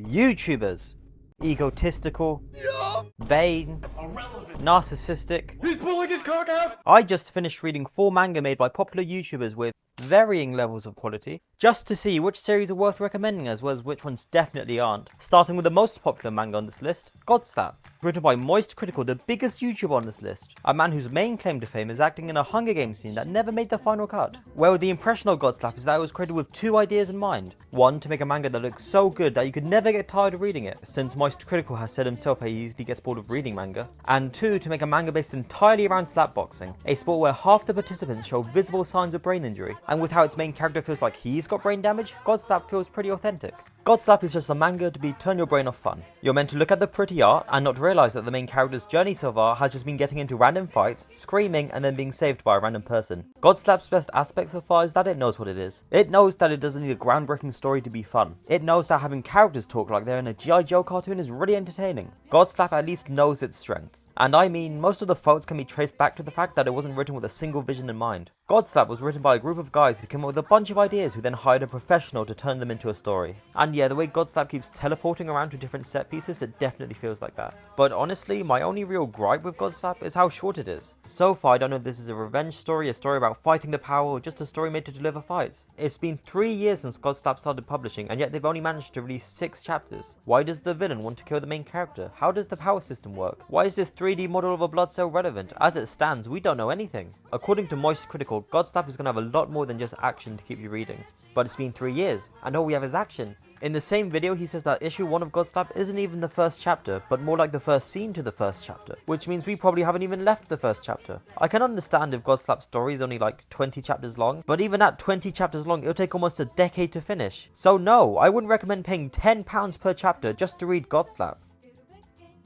YouTubers. Egotistical, vain, narcissistic. He's pulling his cock out! I just finished reading 4 manga made by popular YouTubers with varying levels of quality, just to see which series are worth recommending as well as which ones definitely aren't. Starting with the most popular manga on this list, Godslap, written by Moistcritikal, the biggest YouTuber on this list, a man whose main claim to fame is acting in a Hunger Games scene that never made the final cut. Well, the impression of Godslap is that it was created with 2 ideas in mind. One, to make a manga that looks so good that you could never get tired of reading it, since Moistcritikal has said himself he easily gets bored of reading manga. And 2, to make a manga based entirely around slapboxing, a sport where half the participants show visible signs of brain injury, and with how its main character feels like he's got brain damage, Godslap feels pretty authentic. Godslap is just a manga to be turn your brain off fun. You're meant to look at the pretty art and not realise that the main character's journey so far has just been getting into random fights, screaming, and then being saved by a random person. Godslap's best aspect so far is that it knows what it is. It knows that it doesn't need a groundbreaking story to be fun. It knows that having characters talk like they're in a G.I. Joe cartoon is really entertaining. Godslap at least knows its strengths. And I mean, most of the faults can be traced back to the fact that it wasn't written with a single vision in mind. Godslap was written by a group of guys who came up with a bunch of ideas who then hired a professional to turn them into a story. And yeah, the way Godslap keeps teleporting around to different set pieces, it definitely feels like that. But honestly, my only real gripe with Godslap is how short it is. So far, I don't know if this is a revenge story, a story about fighting the power, or just a story made to deliver fights. It's been 3 years since Godslap started publishing, and yet they've only managed to release 6 chapters. Why does the villain want to kill the main character? How does the power system work? Why is this 3D model of a blood cell relevant? As it stands, we don't know anything. According to Moistcritikal, Godslap is going to have a lot more than just action to keep you reading. But it's been 3 years, and all we have is action. In the same video, he says that issue 1 of Godslap isn't even the first chapter, but more like the first scene to the first chapter, which means we probably haven't even left the first chapter. I can understand if Godslap's story is only like 20 chapters long, but even at 20 chapters long, it'll take almost a decade to finish. So no, I wouldn't recommend paying £10 per chapter just to read Godslap.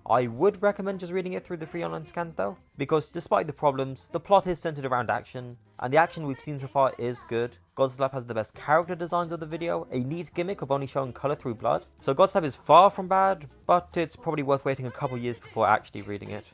I would recommend just reading it through the free online scans though, because despite the problems, the plot is centered around action, and the action we've seen so far is good. Godslap has the best character designs of the video, a neat gimmick of only showing colour through blood. So Godslap is far from bad, but it's probably worth waiting a couple years before actually reading it.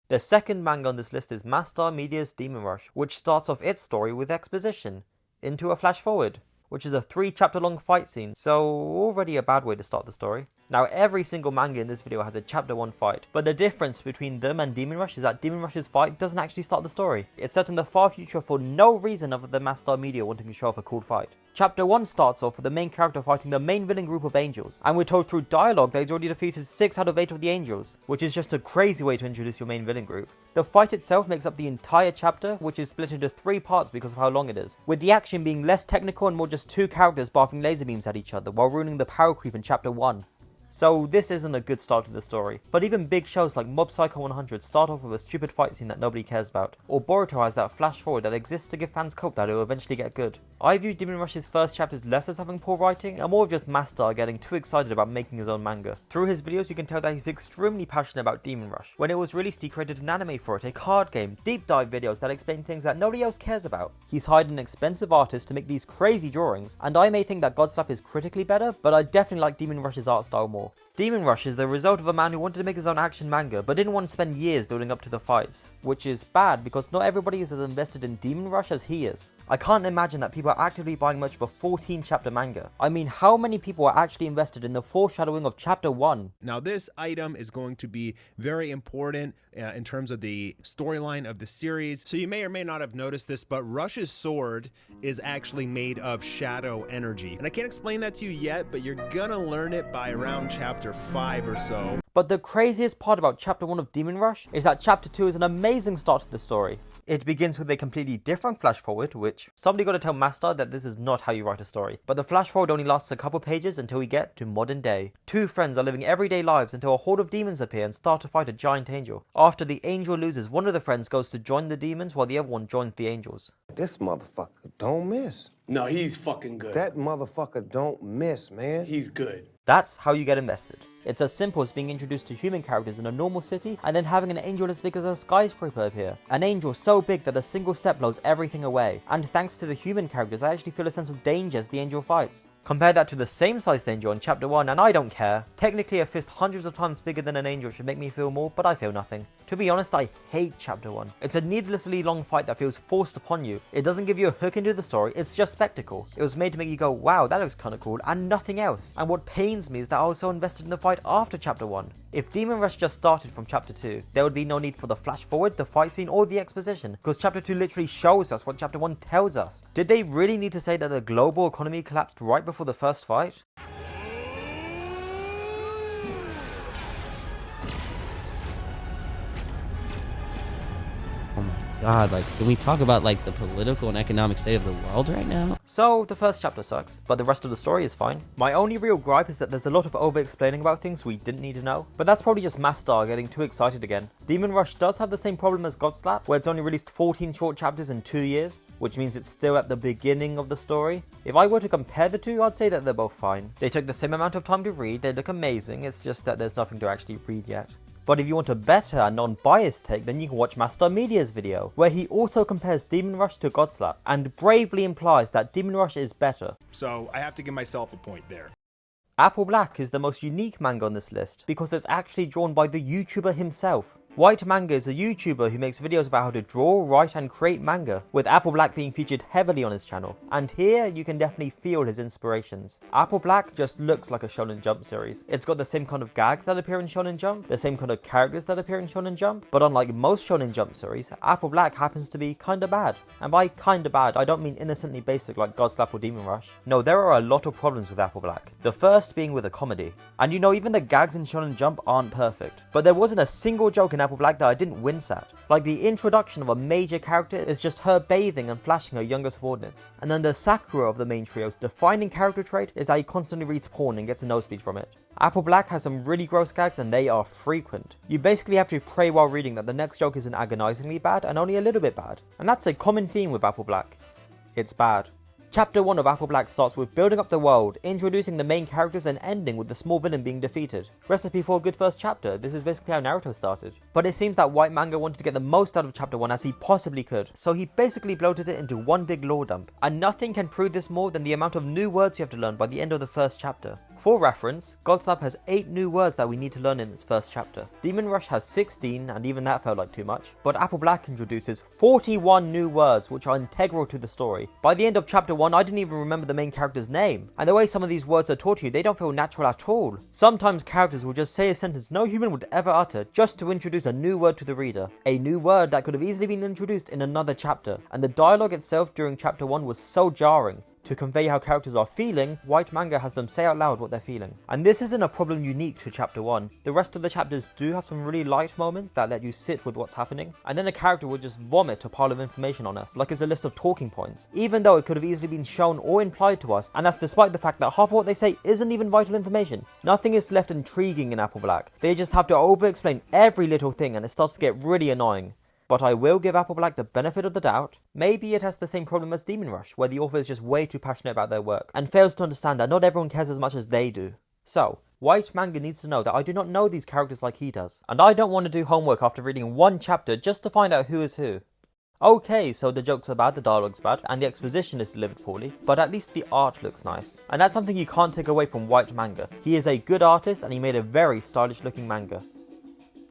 The second manga on this list is Mastar Media's Demon Rush, which starts off its story with exposition, into a flash forward, which is a 3 chapter long fight scene, so already a bad way to start the story. Now every single manga in this video has a chapter 1 fight, but the difference between them and Demon Rush is that Demon Rush's fight doesn't actually start the story. It's set in the far future for no reason other than Mastar Media wanting to show off a cool fight. Chapter 1 starts off with the main character fighting the main villain group of angels, and we're told through dialogue that he's already defeated 6 out of 8 of the angels, which is just a crazy way to introduce your main villain group. The fight itself makes up the entire chapter, which is split into 3 parts because of how long it is, with the action being less technical and more just 2 characters barfing laser beams at each other while ruining the power creep in chapter 1. So this isn't a good start to the story, but even big shows like Mob Psycho 100 start off with a stupid fight scene that nobody cares about, or Boruto has that flash forward that exists to give fans hope that it will eventually get good. I view Demon Rush's first chapters less as having poor writing, and more of just Mastar getting too excited about making his own manga. Through his videos you can tell that he's extremely passionate about Demon Rush. When it was released he created an anime for it, a card game, deep dive videos that explain things that nobody else cares about. He's hired an expensive artist to make these crazy drawings, and I may think that Godslap is critically better, but I definitely like Demon Rush's art style more. Demon Rush is the result of a man who wanted to make his own action manga but didn't want to spend years building up to the fights, which is bad because not everybody is as invested in Demon Rush as he is. I can't imagine that people are actively buying much of a 14 chapter manga. I mean, how many people are actually invested in the foreshadowing of chapter 1? Now this item is going to be very important in terms of the storyline of the series. So you may or may not have noticed this, but Rush's sword is actually made of shadow energy. And I can't explain that to you yet, but you're gonna learn it by around chapter 5 or so. But the craziest part about chapter 1 of Demon Rush is that chapter 2 is an amazing start to the story. It begins with a completely different flash forward, which somebody gotta tell Mastar that this is not how you write a story. But the flash forward only lasts a couple pages until we get to modern day. 2 friends are living everyday lives until a horde of demons appear and start to fight a giant angel. After the angel loses, one of the friends goes to join the demons while the other one joins the angels. This motherfucker don't miss. No, he's fucking good. That motherfucker don't miss, man. He's good. That's how you get invested. It's as simple as being introduced to human characters in a normal city and then having an angel as big as a skyscraper appear. An angel so big that a single step blows everything away. And thanks to the human characters, I actually feel a sense of danger as the angel fights. Compare that to the same sized angel in chapter 1 and I don't care. Technically a fist hundreds of times bigger than an angel should make me feel more, but I feel nothing. To be honest, I hate chapter 1. It's a needlessly long fight that feels forced upon you. It doesn't give you a hook into the story, it's just spectacle. It was made to make you go, wow, that looks kinda cool, and nothing else. And what pains me is that I was so invested in the fight after chapter 1. If Demon Rush just started from chapter 2, there would be no need for the flash forward, the fight scene, or the exposition, because chapter 2 literally shows us what chapter 1 tells us. Did they really need to say that the global economy collapsed right before the first fight? God, like, can we talk about like the political and economic state of the world right now? So, the first chapter sucks, but the rest of the story is fine. My only real gripe is that there's a lot of over-explaining about things we didn't need to know, but that's probably just Mastar getting too excited again. Demon Rush does have the same problem as Godslap, where it's only released 14 short chapters in 2 years, which means it's still at the beginning of the story. If I were to compare the two, I'd say that they're both fine. They took the same amount of time to read, they look amazing, it's just that there's nothing to actually read yet. But if you want a better and non-biased take, then you can watch Mastar Media's video, where he also compares Demon Rush to Godslap, and bravely implies that Demon Rush is better. So I have to give myself a point there. Apple Black is the most unique manga on this list, because it's actually drawn by the YouTuber himself. Whyt Manga is a YouTuber who makes videos about how to draw, write and create manga, with Apple Black being featured heavily on his channel, and here you can definitely feel his inspirations. Apple Black just looks like a Shonen Jump series. It's got the same kind of gags that appear in Shonen Jump, the same kind of characters that appear in Shonen Jump, but unlike most Shonen Jump series, Apple Black happens to be kinda bad. And by kinda bad, I don't mean innocently basic like Godslap or Demon Rush. No, there are a lot of problems with Apple Black. The first being with a comedy. And you know, even the gags in Shonen Jump aren't perfect. But there wasn't a single joke in Apple Black that I didn't wince at. Like the introduction of a major character is just her bathing and flashing her younger subordinates. And then the Sakura of the main trio's defining character trait is that he constantly reads porn and gets a nosebleed from it. Apple Black has some really gross gags and they are frequent. You basically have to pray while reading that the next joke isn't agonizingly bad and only a little bit bad. And that's a common theme with Apple Black. It's bad. Chapter 1 of Apple Black starts with building up the world, introducing the main characters and ending with the small villain being defeated. Recipe for a good first chapter, this is basically how Naruto started. But it seems that Whyt Manga wanted to get the most out of chapter 1 as he possibly could, so he basically bloated it into one big lore dump. And nothing can prove this more than the amount of new words you have to learn by the end of the first chapter. For reference, Godslap has 8 new words that we need to learn in its first chapter. Demon Rush has 16, and even that felt like too much. But Apple Black introduces 41 new words which are integral to the story. By the end of chapter 1, I didn't even remember the main character's name. And the way some of these words are taught to you, they don't feel natural at all. Sometimes characters will just say a sentence no human would ever utter just to introduce a new word to the reader. A new word that could have easily been introduced in another chapter. And the dialogue itself during chapter 1 was so jarring. To convey how characters are feeling, Whyt Manga has them say out loud what they're feeling. And this isn't a problem unique to chapter 1. The rest of the chapters do have some really light moments that let you sit with what's happening, and then a character will just vomit a pile of information on us, like it's a list of talking points, even though it could have easily been shown or implied to us, and that's despite the fact that half of what they say isn't even vital information. Nothing is left intriguing in Apple Black. They just have to over-explain every little thing and it starts to get really annoying. But I will give Apple Black the benefit of the doubt. Maybe it has the same problem as Demon Rush, where the author is just way too passionate about their work, and fails to understand that not everyone cares as much as they do. So, Whyt Manga needs to know that I do not know these characters like he does, and I don't want to do homework after reading one chapter just to find out who is who. Okay, so the jokes are bad, the dialogue's bad, and the exposition is delivered poorly, but at least the art looks nice. And that's something you can't take away from Whyt Manga. He is a good artist and he made a very stylish looking manga.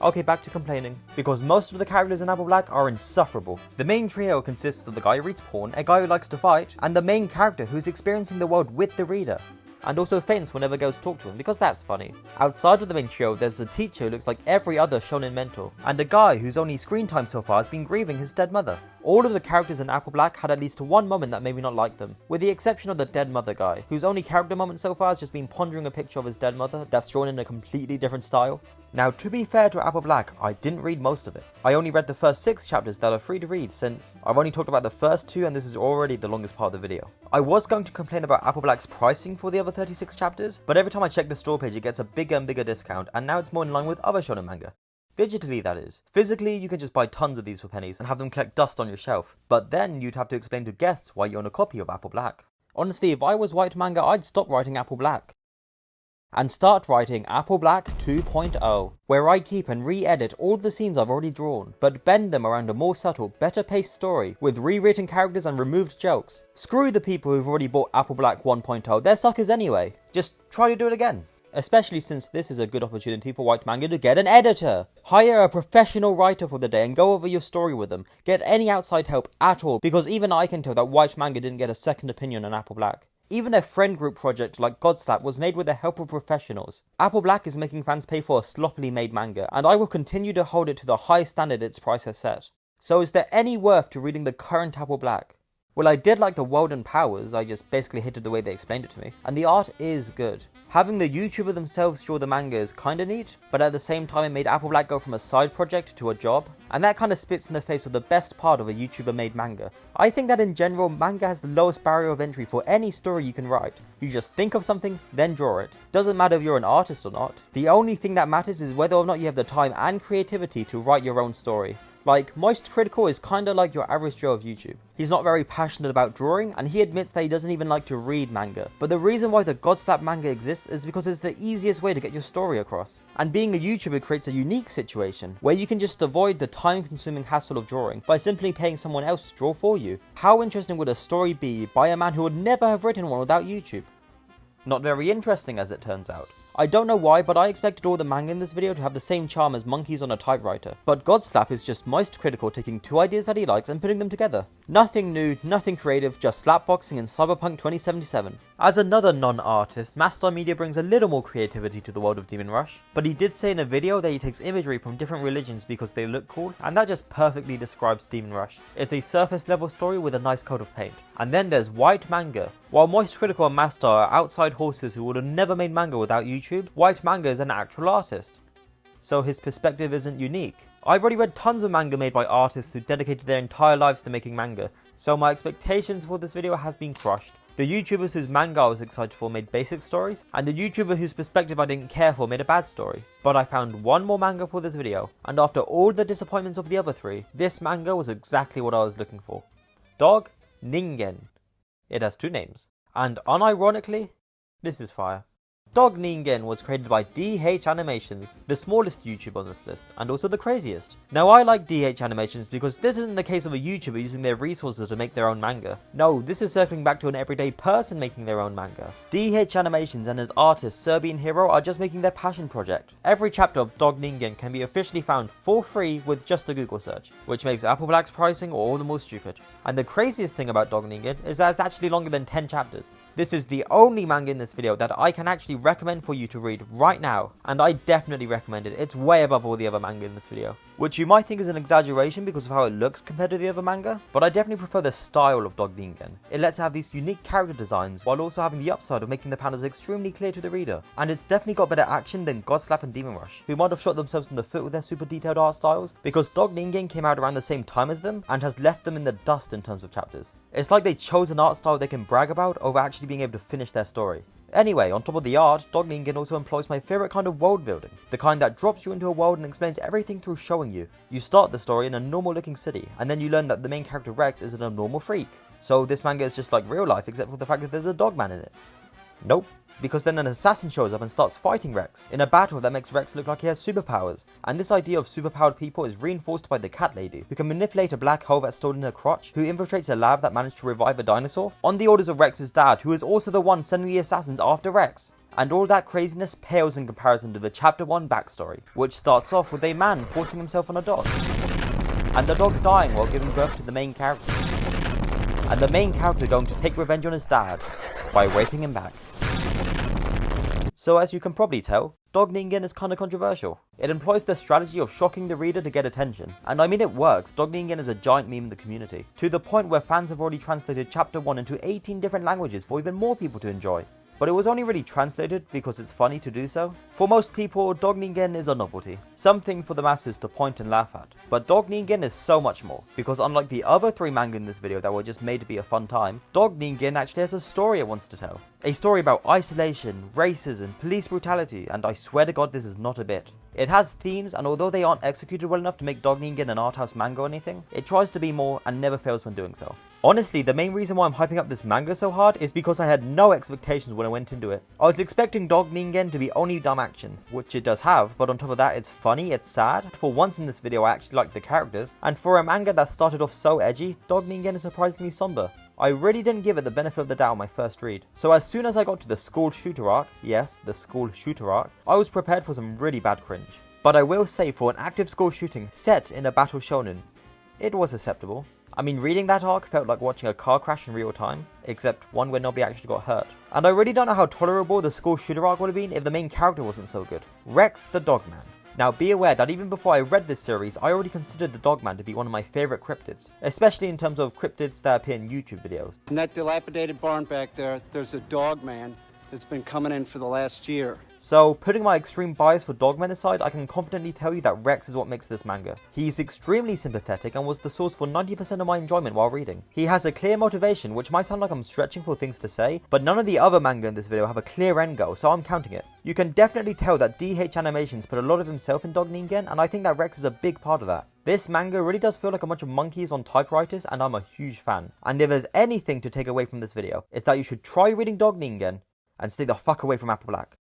Okay, back to complaining, because most of the characters in Apple Black are insufferable. The main trio consists of the guy who reads porn, a guy who likes to fight, and the main character who's experiencing the world with the reader. And also faints whenever girls talk to him, because that's funny. Outside of the main trio, there's a teacher who looks like every other shonen mentor, and a guy whose only screen time so far has been grieving his dead mother. All of the characters in Apple Black had at least one moment that made me not like them, with the exception of the dead mother guy, whose only character moment so far has just been pondering a picture of his dead mother that's drawn in a completely different style. Now, to be fair to Apple Black, I didn't read most of it. I only read the first 6 chapters that are free to read, since I've only talked about the first 2 and this is already the longest part of the video. I was going to complain about Apple Black's pricing for the other 36 chapters, but every time I check the store page it gets a bigger and bigger discount, and now it's more in line with other shonen manga. Digitally, that is. Physically, you can just buy tons of these for pennies and have them collect dust on your shelf, but then you'd have to explain to guests why you own a copy of Apple Black. Honestly, if I was Whyt Manga, I'd stop writing Apple Black. and start writing Apple Black 2.0, where I keep and re-edit all the scenes I've already drawn, but bend them around a more subtle, better paced story with rewritten characters and removed jokes. Screw the people who've already bought Apple Black 1.0, they're suckers anyway. Just try to do it again. Especially since this is a good opportunity for Whyt Manga to get an editor. Hire a professional writer for the day and go over your story with them. Get any outside help at all, because even I can tell that Whyt Manga didn't get a second opinion on Apple Black. Even a friend group project like Godslap was made with the help of professionals. Apple Black is making fans pay for a sloppily made manga, and I will continue to hold it to the high standard its price has set. So is there any worth to reading the current Apple Black? Well, I did like the world and powers, I just basically hated the way they explained it to me. And the art is good. Having the YouTuber themselves draw the manga is kinda neat, but at the same time it made Apple Black go from a side project to a job, and that kinda spits in the face of the best part of a YouTuber made manga. I think that in general, manga has the lowest barrier of entry for any story you can write. You just think of something, then draw it. Doesn't matter if you're an artist or not. The only thing that matters is whether or not you have the time and creativity to write your own story. Like, Moistcritikal is kinda like your average Joe of YouTube. He's not very passionate about drawing, and he admits that he doesn't even like to read manga. But the reason why the Godslap manga exists is because it's the easiest way to get your story across. And being a YouTuber creates a unique situation, where you can just avoid the time-consuming hassle of drawing by simply paying someone else to draw for you. How interesting would a story be by a man who would never have written one without YouTube? Not very interesting, as it turns out. I don't know why, but I expected all the manga in this video to have the same charm as monkeys on a typewriter. But Godslap is just Moistcritikal taking two ideas that he likes and putting them together. Nothing new, nothing creative, just slapboxing in Cyberpunk 2077. As another non-artist, Mastar Media brings a little more creativity to the world of Demon Rush, but he did say in a video that he takes imagery from different religions because they look cool, and that just perfectly describes Demon Rush. It's a surface level story with a nice coat of paint. And then there's Whyt Manga. While Moistcritikal and Mastar are outside horses who would have never made manga without YouTube, Whyt Manga is an actual artist. So his perspective isn't unique. I've already read tons of manga made by artists who dedicated their entire lives to making manga, so my expectations for this video has been crushed. The YouTubers whose manga I was excited for made basic stories, and the YouTuber whose perspective I didn't care for made a bad story. But I found one more manga for this video, and after all the disappointments of the other three, this manga was exactly what I was looking for. Dog Ningen. It has two names. And unironically, this is fire. Dog Ningen was created by DH Animations, the smallest YouTuber on this list, and also the craziest. Now I like DH Animations because this isn't the case of a YouTuber using their resources to make their own manga. No, this is circling back to an everyday person making their own manga. DH Animations and his artist Serbian Hero are just making their passion project. Every chapter of Dog Ningen can be officially found for free with just a Google search, which makes Apple Black's pricing all the more stupid. And the craziest thing about Dog Ningen is that it's actually longer than 10 chapters. This is the only manga in this video that I can actually recommend for you to read right now, and I definitely recommend it. It's way above all the other manga in this video, which you might think is an exaggeration because of how it looks compared to the other manga, but I definitely prefer the style of Dog Ningen. It lets it have these unique character designs while also having the upside of making the panels extremely clear to the reader, and it's definitely got better action than Godslap and Demon Rush, who might have shot themselves in the foot with their super detailed art styles, because Dog Ningen came out around the same time as them and has left them in the dust in terms of chapters. It's like they chose an art style they can brag about over actually being able to finish their story. Anyway, on top of the art, Dog Ningen also employs my favourite kind of world building. The kind that drops you into a world and explains everything through showing you. You start the story in a normal looking city, and then you learn that the main character Rex is an abnormal freak. So this manga is just like real life except for the fact that there's a dog man in it. Nope. Because then an assassin shows up and starts fighting Rex, in a battle that makes Rex look like he has superpowers. And this idea of superpowered people is reinforced by the cat lady, who can manipulate a black hole that's stored in her crotch, who infiltrates a lab that managed to revive a dinosaur, on the orders of Rex's dad, who is also the one sending the assassins after Rex. And all that craziness pales in comparison to the chapter 1 backstory, which starts off with a man forcing himself on a dog, and the dog dying while giving birth to the main character, and the main character going to take revenge on his dad by raping him back. So as you can probably tell, Dog Ningen is kinda controversial. It employs the strategy of shocking the reader to get attention, and I mean it works. Dog Ningen is a giant meme in the community, to the point where fans have already translated chapter 1 into 18 different languages for even more people to enjoy. But it was only really translated because it's funny to do so. For most people, Dog Ningen is a novelty, something for the masses to point and laugh at. But Dog Ningen is so much more, because unlike the other 3 manga in this video that were just made to be a fun time, Dog Ningen actually has a story it wants to tell. A story about isolation, racism, police brutality, and I swear to God this is not a bit. It has themes, and although they aren't executed well enough to make Dog Ningen an art house manga or anything, it tries to be more and never fails when doing so. Honestly, the main reason why I'm hyping up this manga so hard is because I had no expectations when I went into it. I was expecting Dog Ningen to be only dumb action, which it does have, but on top of that it's funny, it's sad. For once in this video I actually like the characters, and for a manga that started off so edgy, Dog Ningen is surprisingly somber. I really didn't give it the benefit of the doubt on my first read. So as soon as I got to the school shooter arc, yes, the school shooter arc, I was prepared for some really bad cringe. But I will say, for an active school shooting set in a battle shonen, it was acceptable. I mean, reading that arc felt like watching a car crash in real time, except one where nobody actually got hurt. And I really don't know how tolerable the school shooter arc would have been if the main character wasn't so good. Rex the Dogman. Now be aware that even before I read this series, I already considered the Dogman to be one of my favourite cryptids, especially in terms of cryptids that appear in YouTube videos. In that dilapidated barn back there, there's a Dogman that's been coming in for the last year. So, putting my extreme bias for Dogmen aside, I can confidently tell you that Rex is what makes this manga. He's extremely sympathetic and was the source for 90% of my enjoyment while reading. He has a clear motivation, which might sound like I'm stretching for things to say, but none of the other manga in this video have a clear end goal, so I'm counting it. You can definitely tell that DH Animations put a lot of himself in Dog Ningen, and I think that Rex is a big part of that. This manga really does feel like a bunch of monkeys on typewriters, and I'm a huge fan. And if there's anything to take away from this video, it's that you should try reading Dog Ningen and stay the fuck away from Apple Black.